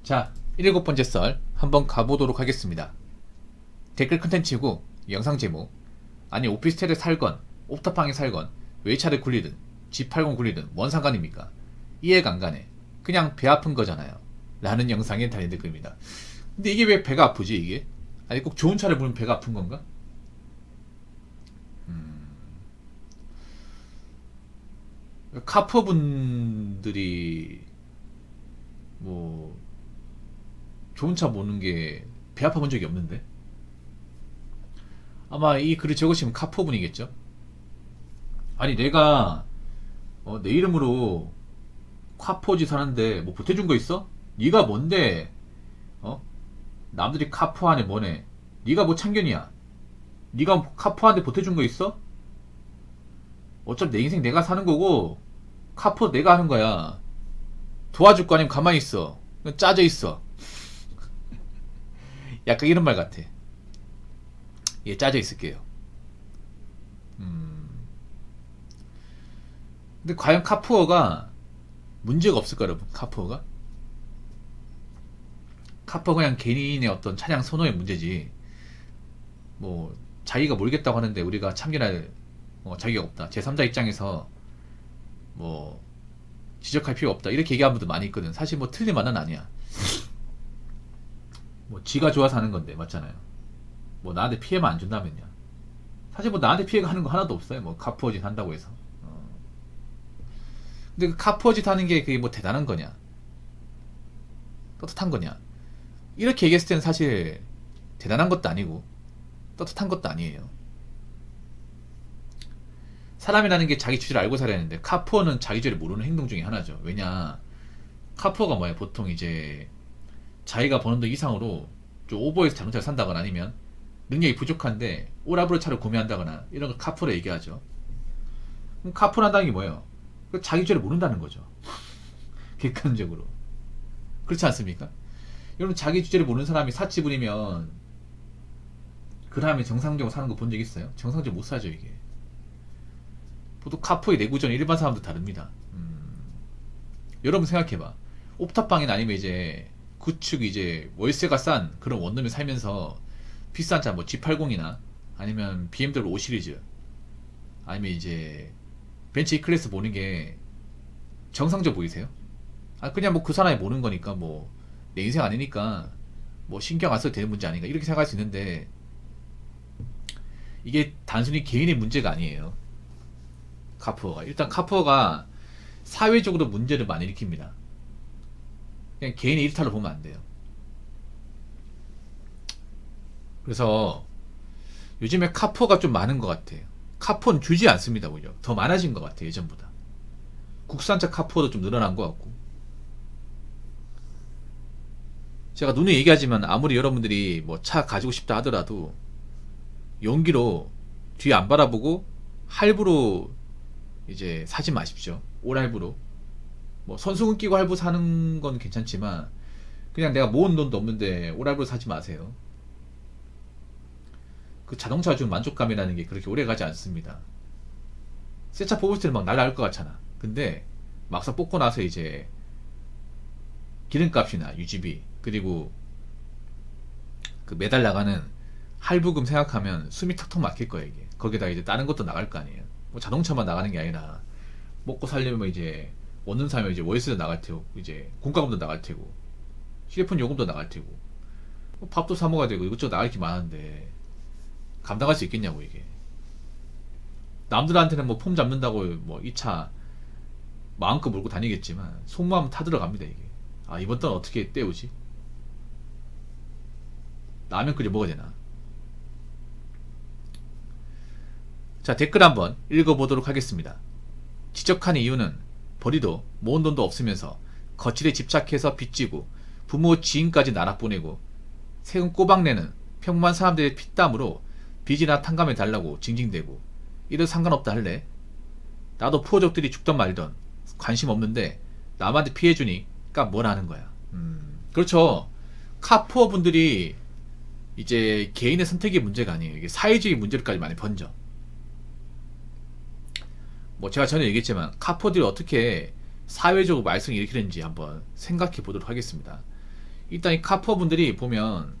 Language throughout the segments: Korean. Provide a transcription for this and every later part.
자, 7번째 썰 한번 가보도록 하겠습니다. 댓글 컨텐츠고 영상 제목, 아니 오피스텔에 살건 옵타방에 살건 외차를 굴리든 G80 굴리든 뭔 상관입니까? 이해가 안 가네. 그냥 배 아픈 거잖아요 라는 영상에 달린 댓글입니다. 근데 이게 왜 배가 아프지 이게? 아니 꼭 좋은 차를 보면 배가 아픈 건가? 카퍼분들이 뭐 좋은 차 모는 게 배 아파본 적이 없는데, 아마 이 글을 적으시면 카퍼분이겠죠. 아니 내가 내 이름으로 카퍼지 사는데 뭐 보태준 거 있어? 네가 뭔데? 어? 남들이 카퍼하네 뭐네? 네가 뭐 참견이야? 네가 카퍼한테 보태준 거 있어? 어차피 내 인생 내가 사는 거고 카퍼 내가 하는 거야. 도와줄 거 아니면 가만히 있어. 그냥 짜져 있어. 약간 이런 말 같아. 예, 짜져 있을게요. 근데 과연 카푸어가 문제가 없을까 여러분? 카푸어가 그냥 개인의 어떤 차량 선호의 문제지, 뭐 자기가 모르겠다고 하는데 우리가 참견할 자격이 없다, 제3자 입장에서 뭐 지적할 필요 없다, 이렇게 얘기하는 분들 많이 있거든. 사실 뭐 틀린 말은 아니야. 뭐 지가 좋아서 하는 건데 맞잖아요. 뭐 나한테 피해만 안 준다면요. 사실 뭐 나한테 피해가 하는 거 하나도 없어요. 뭐 카푸어짓 한다고 해서. 근데 그 카푸어짓 하는 게 그게 뭐 대단한 거냐, 떳떳한 거냐, 이렇게 얘기했을 때는 사실 대단한 것도 아니고 떳떳한 것도 아니에요. 사람이라는 게 자기 주제를 알고 살아야 하는데 카푸어는 자기 주제를 모르는 행동 중에 하나죠. 왜냐, 카푸어가 뭐야, 보통 이제 자기가 버는 돈 이상으로 좀 오버해서 자동차를 산다거나 아니면 능력이 부족한데 오라브로 차를 구매한다거나 이런 걸 카푸어로 얘기하죠. 그럼 카푸어 한다는 게 뭐예요? 자기 주제를 모른다는 거죠. 객관적으로. 그렇지 않습니까? 여러분, 자기 주제를 모르는 사람이 사치 부리면 그 다음에 정상적으로 사는 거 본 적 있어요? 정상적으로 못 사죠 이게. 보통 카푸어의 내구전 일반 사람도 다릅니다. 여러분 생각해봐. 옵탑방이나 아니면 이제 구축 이제 월세가 싼 그런 원룸에 살면서 비싼 차 뭐 G80이나 아니면 BMW 5 시리즈 아니면 이제 벤츠 E클래스 보는 게 정상적 보이세요? 아, 그냥 뭐 그 사람이 모는 거니까 뭐 내 인생 아니니까 뭐 신경 안 써도 되는 문제 아닌가 이렇게 생각할 수 있는데, 이게 단순히 개인의 문제가 아니에요. 카푸어가 일단 카푸어가 사회적으로 문제를 많이 일으킵니다. 그냥 개인의 일탈로 보면 안 돼요. 그래서 요즘에 카푸어가 좀 많은 것 같아요. 카푸어는 줄지 않습니다. 오히려 더 많아진 것 같아요 예전보다. 국산차 카푸어도 좀 늘어난 것 같고. 제가 누누이 얘기하지만 아무리 여러분들이 뭐 차 가지고 싶다 하더라도 용기로 뒤에 안 바라보고 할부로 이제 사지 마십시오. 올할부로. 뭐 선수금 끼고 할부 사는 건 괜찮지만 그냥 내가 모은 돈도 없는데 올할부로 사지 마세요. 그 자동차 준 만족감이라는 게 그렇게 오래 가지 않습니다. 새 차 뽑을 때는 막 날라갈 것 같잖아. 근데 막상 뽑고 나서 이제 기름값이나 유지비 그리고 그 매달 나가는 할부금 생각하면 숨이 턱턱 막힐 거예요 이게. 거기다 이제 다른 것도 나갈 거 아니에요. 뭐 자동차만 나가는 게 아니라 먹고 살려면 이제 원룸 사면 이제 월세도 나갈 테고 이제 공과금도 나갈 테고 휴대폰 요금도 나갈 테고 뭐 밥도 사 먹어야 되고 이것저것 나갈 게 많은데 감당할 수 있겠냐고 이게. 남들한테는 뭐 폼 잡는다고 뭐 이 차 마음껏 몰고 다니겠지만 속마음 타들어갑니다 이게. 아, 이번 달 어떻게 때우지? 라면 끓여 먹어야 되나? 자, 댓글 한번 읽어보도록 하겠습니다. 지적한 이유는 벌이도 모은 돈도 없으면서 거칠에 집착해서 빚지고 부모 지인까지 나락보내고 세금 꼬박 내는 평범한 사람들의 피땀으로 빚이나 탕감해 달라고 징징대고 이래도 상관없다 할래? 나도 푸어족들이 죽던 말던 관심 없는데 남한테 피해주니까 뭘 하는 거야. 그렇죠. 카푸어 분들이 이제 개인의 선택의 문제가 아니에요. 이게 사회주의 문제로까지 많이 번져. 뭐 제가 전에 얘기했지만 카푸어들이 어떻게 사회적으로 말썽을 일으키는지 한번 생각해 보도록 하겠습니다. 일단 이 카푸어 분들이 보면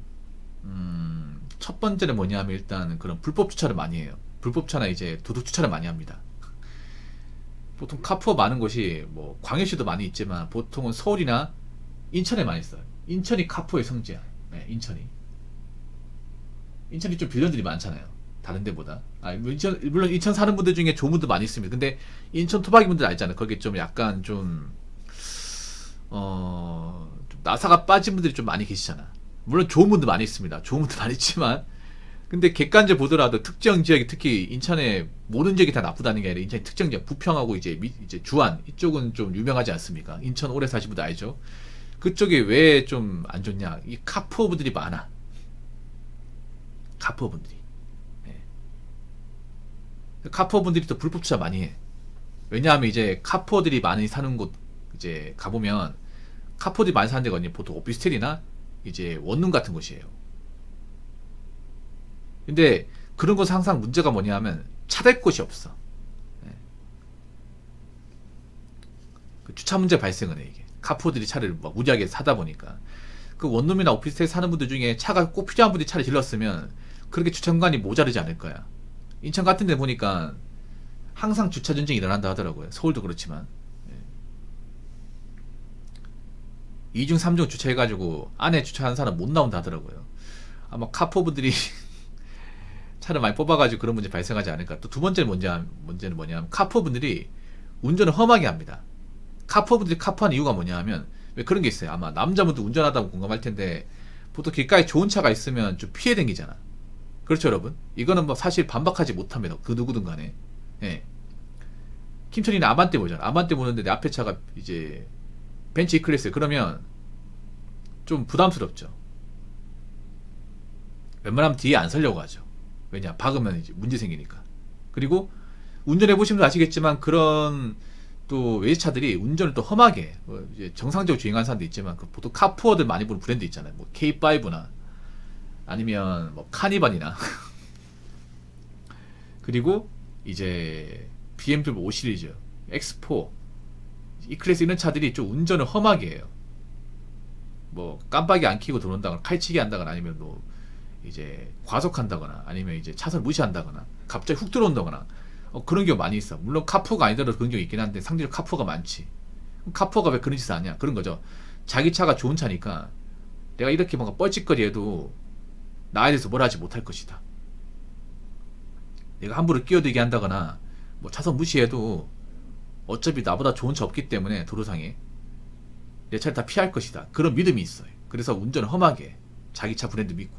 첫 번째는 뭐냐면 일단 그런 불법 주차를 많이 해요. 불법 주차나 이제 도둑 주차를 많이 합니다. 보통 카푸어 많은 곳이 뭐 광역시도 많이 있지만 보통은 서울이나 인천에 많이 있어요. 인천이 카푸어의 성지야. 네, 인천이 좀 빌런들이 많잖아요. 다른 데보다. 물론 인천 사는 분들 중에 좋은 분들 많이 있습니다. 근데 인천 토박이 분들 알잖아요. 거기 좀 약간 좀 나사가 빠진 분들이 좀 많이 계시잖아. 물론 좋은 분들 많이 있습니다. 좋은 분들 많이 있지만 근데 객관적으로 보더라도 특정 지역이 특히 인천의 모든 지역이 다 나쁘다는 게 아니라 인천의 특정 지역 부평하고 이제 주안 이쪽은 좀 유명하지 않습니까? 인천 오래 사신 분들 알죠? 그쪽이 왜 좀 안 좋냐? 이 카푸어 분들이 많아. 카푸어 분들이. 예. 카푸어 분들이 또 불법 주차 많이 해. 왜냐하면 이제 카푸어들이 많이 사는 곳 이제 가보면 카푸어들이 많이 사는 데가 보통 오피스텔이나 이제 원룸 같은 곳이에요. 근데 그런 곳은 항상 문제가 뭐냐면 차 댈 곳이 없어. 예. 그 주차 문제 발생은 해 이게. 카푸어들이 차를 막 무리하게 사다 보니까 그 원룸이나 오피스텔 사는 분들 중에 차가 꼭 필요한 분들이 차를 질렀으면 그렇게 주차 공간이 모자르지 않을 거야. 인천 같은 데 보니까 항상 주차 전쟁이 일어난다 하더라고요. 서울도 그렇지만. 예. 2중 3중 주차해가지고 안에 주차하는 사람 못 나온다 하더라고요. 아마 카푸어분들이 차를 많이 뽑아가지고 그런 문제 발생하지 않을까. 또 두 번째 문제는 뭐냐면 카푸어분들이 운전을 험하게 합니다. 카푸어분들이 카푸하는 이유가 뭐냐 하면 왜 그런 게 있어요. 아마 남자분들 운전하다 보면 공감할 텐데 보통 길가에 좋은 차가 있으면 좀 피해 댕기잖아. 그렇죠 여러분? 이거는 뭐 사실 반박하지 못합니다. 그 누구든 간에. 예. 김천이는 아반떼 보잖아. 아반떼 보는데 내 앞에 차가 이제 벤츠 E클래스 그러면 좀 부담스럽죠. 웬만하면 뒤에 안 서려고 하죠. 왜냐 박으면 이제 문제 생기니까. 그리고 운전해 보시면 아시겠지만 그런 또 외제차들이 운전을 또 험하게 해. 뭐 이제 정상적으로 주행하는 사람도 있지만 그 보통 카푸어들 많이 보는 브랜드 있잖아요. 뭐 K5나 아니면 뭐 카니발이나 그리고 이제 BMW 5 시리즈, X4, E클래스 이런 차들이 좀 운전을 험하게 해요. 뭐 깜빡이 안 켜고 들어온다거나 칼치기 한다거나 아니면 뭐 이제 과속한다거나 아니면 이제 차선 무시한다거나 갑자기 훅 들어온다거나 그런 경우 많이 있어. 물론 카푸어가 아니더라도 그런 경우 있긴 한데 상대적으로 카푸어가 많지. 카푸어가 왜 그런 짓을 하냐? 그런 거죠. 자기 차가 좋은 차니까 내가 이렇게 뭔가 뻘짓거리해도 나에 대해서 뭘 하지 못할 것이다. 내가 함부로 끼어들게 한다거나 뭐 차선 무시해도 어차피 나보다 좋은 차 없기 때문에 도로상에 내 차를 다 피할 것이다. 그런 믿음이 있어요. 그래서 운전을 험하게 해. 자기 차 브랜드 믿고.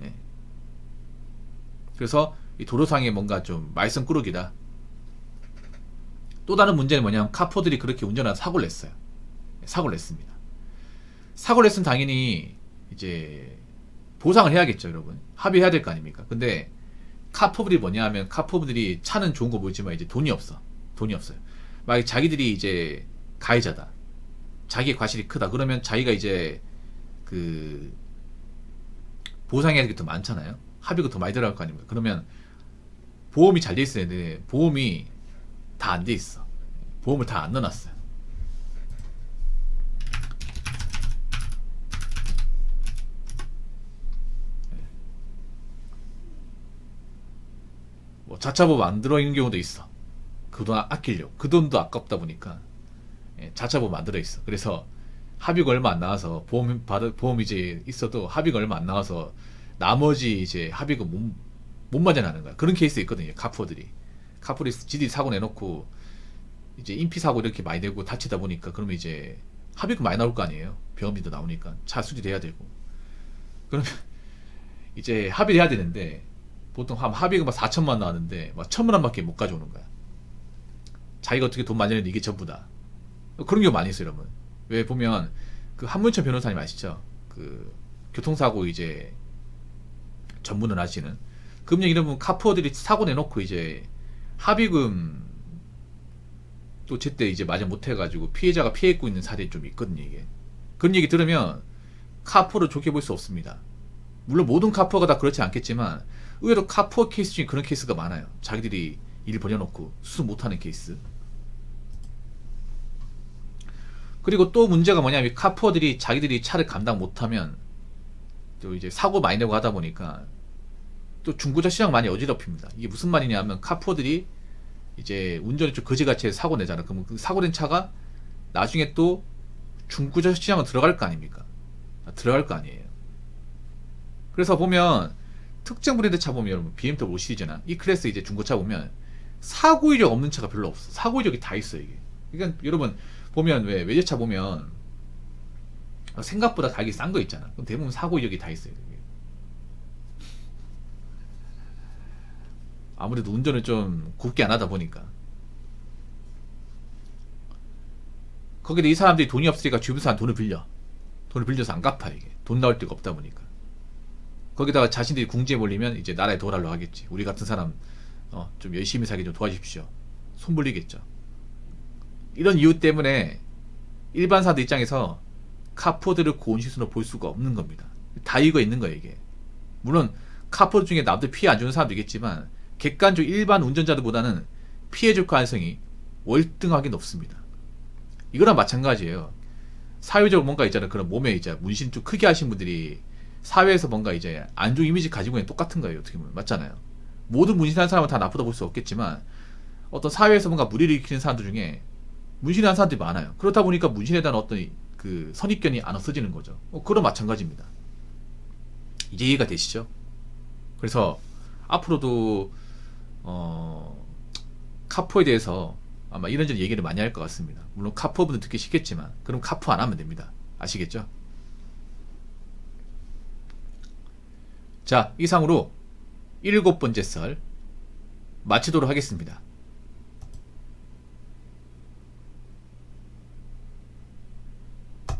예. 그래서 이 도로상에 뭔가 좀 말썽꾸러기다. 또 다른 문제는 뭐냐면 카푸어들이 그렇게 운전하다 사고를 냈어요. 사고를 냈습니다. 사고를 냈으면 당연히 이제 보상을 해야겠죠 여러분. 합의해야 될 거 아닙니까? 근데 카푸어들이 뭐냐 하면 카푸어들이 차는 좋은 거 보이지만 이제 돈이 없어. 돈이 없어요. 만약 자기들이 이제 가해자다. 자기의 과실이 크다. 그러면 자기가 이제 그 보상해야 될 게 더 많잖아요. 합의가 더 많이 들어갈 거 아닙니까? 그러면 보험이 잘 돼 있어야 되는데 보험이 다 안 돼 있어. 보험을 다 안 넣어놨어요. 뭐 자차보험 안 들어있는 경우도 있어. 그 돈 아끼려고. 그 돈도 아깝다 보니까 자차보험 안 들어있어. 그래서 합의가 얼마 안 나와서 보험 이제 있어도 합의가 얼마 안 나와서 나머지 이제 합의가 못 마련하는 거야. 그런 케이스 있거든요. 카푸어들이 지들이 사고 내놓고 이제 인피사고 이렇게 많이 되고 다치다 보니까 그러면 이제 합의금 많이 나올 거 아니에요. 병원비도 나오니까 차 수리돼야 되고 그러면 이제 합의를 해야 되는데 보통 합의금 막 4천만 원 나왔는데 막 1,000만 원밖에 못 가져오는 거야. 자기가 어떻게 돈 마련했는데 이게 전부다. 그런 경우 많이 있어요, 여러분. 왜 보면 그 한문철 변호사님 아시죠? 그 교통사고 이제 전문을 하시는 그분이 이런 분 카푸어들이 사고 내놓고 이제 합의금 또 제때 이제 마련 못해가지고 피해자가 피해 입고 있는 사례 좀 있거든요. 이게 그런 얘기 들으면 카푸어를 좋게 볼 수 없습니다. 물론 모든 카푸어가 다 그렇지 않겠지만 의외로 카푸어 케이스 중에 그런 케이스가 많아요. 자기들이 일 벌여놓고 수습 못하는 케이스. 그리고 또 문제가 뭐냐면 카푸어들이 자기들이 차를 감당 못하면 또 이제 사고 많이 내고 하다 보니까 또 중고차 시장 많이 어지럽힙니다. 이게 무슨 말이냐면 카푸어들이 이제 운전이 좀 거지같이 해서 사고 내잖아. 그러면 그 사고된 차가 나중에 또 중고차 시장으로 들어갈 거 아닙니까? 들어갈 거 아니에요. 그래서 보면 특정 브랜드 차 보면 여러분 BMW 5 시리즈나 이 클래스 이제 중고차 보면 사고 이력 없는 차가 별로 없어. 사고 이력이 다 있어 이게. 그러니까 여러분 보면 왜 외제차 보면 생각보다 가격이 싼 거 있잖아. 그럼 대부분 사고 이력이 다 있어요. 이게. 아무래도 운전을 좀 곱게 안 하다 보니까. 거기다 이 사람들이 돈이 없으니까 주변 사람 돈을 빌려. 돈을 빌려서 안 갚아 이게. 돈 나올 데가 없다 보니까. 거기다가 자신들이 궁지에 몰리면 이제 나라에 도달로 하겠지. 우리 같은 사람 좀 열심히 살게 좀 도와주십시오. 손 벌리겠죠. 이런 이유 때문에 일반 사람들 입장에서 카포드를 고온 시선으로 볼 수가 없는 겁니다. 다 이유가 있는 거예요 이게. 물론 카포드 중에 남들 피해 안 주는 사람도 있겠지만 객관적 일반 운전자들보다는 피해 줄 가능성이 월등하게 높습니다. 이거랑 마찬가지예요. 사회적으로 뭔가 있잖아요. 그런 몸에 이제 문신 좀 크게 하신 분들이 사회에서 뭔가 이제 안 좋은 이미지 가지고 있는 똑같은 거예요. 어떻게 보면 맞잖아요. 모든 문신한 사람은 다 나쁘다 볼 수 없겠지만 어떤 사회에서 뭔가 무리를 일으키는 사람들 중에 문신한 사람들이 많아요. 그렇다 보니까 문신에 대한 어떤 그 선입견이 안 없어지는 거죠. 그런 마찬가지입니다. 이제 이해가 되시죠? 그래서 앞으로도 카포에 대해서 아마 이런저런 얘기를 많이 할 것 같습니다. 물론 카포 분들 듣기 쉽겠지만 그럼 카포 안 하면 됩니다. 아시겠죠? 자, 이상으로 7번째 썰 마치도록 하겠습니다.